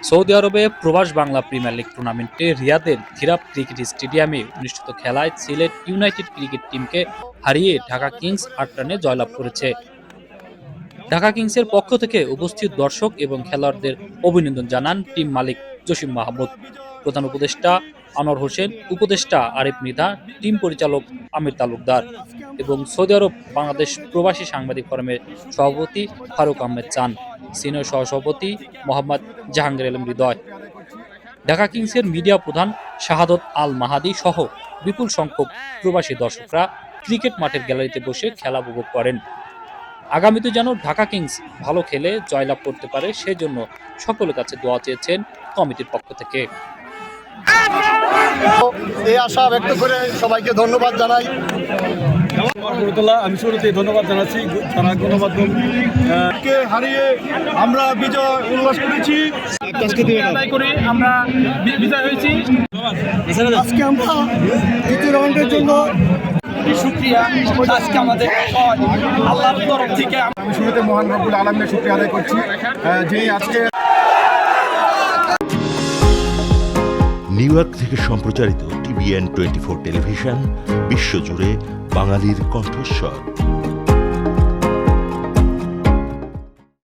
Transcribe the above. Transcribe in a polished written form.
Saudi আরবে প্রবাস Bangla premier league টুর্নামেন্টে রিয়াদের ধীরাব ক্রিকেট স্টেডিয়ামে অনুষ্ঠিত খেলায় সিলেট ইউনাইটেড ক্রিকেট টিমকে হারিয়ে ঢাকা কিংস ৮ রানে জয়লাভ করেছে। ঢাকা কিংসের পক্ষ থেকে উপস্থিত দর্শক এবং খেলোয়াড়দের অভিনন্দন জানান টিম মালিক জসিম মাহমুদ, প্রধান উপদেষ্টা আনোয়ার হোসেন, উপদেষ্টা আরিফ মৃধা, টিম পরিচালক আমির তালুকদার এবং সৌদি আরব বাংলাদেশ প্রবাসী সাংবাদিক ফোরামের সভাপতি ফারুক আহমেদ চান, সিনিয়র সহসভাপতি মোহাম্মদ জাহাঙ্গীর আলম হৃদয়। ঢাকা কিংসের মিডিয়া প্রধান শাহাদত আল মাহাদি সহ বিপুল সংখ্যক প্রবাসী দর্শকরা ক্রিকেট মাঠের গ্যালারিতে বসে খেলা উপভোগ করেন। আগামীতে যেন ঢাকা কিংস ভালো খেলে জয়লাভ করতে পারে সেজন্য সকলের কাছে দোয়া চেয়েছেন কমিটির পক্ষ থেকে। এই আশা ব্যক্ত করে সবাইকে ধন্যবাদ জানাই। আমি শুরুতে ধন্যবাদ জানাচ্ছি যারা গণমাধ্যমকে হারিয়ে আমরা বিজয় উল্লাস করেছি, আমরা বিজয় হয়েছি। আজকে আমরা দ্বিতীয় রাউন্ডের জন্য শুকরিয়া, আজকে আমাদের আল্লাহর তরফ থেকে আমি শুরুতে মহান রব্বুল আলামিনের শুকরিয়া আদায় করছি যে আজকে। নিউ ইয়র্ক থেকে সম্প্রচারিত TVN 24 টেলিভিশন বিশ্বজুড়ে বাঙালির কণ্ঠস্বর।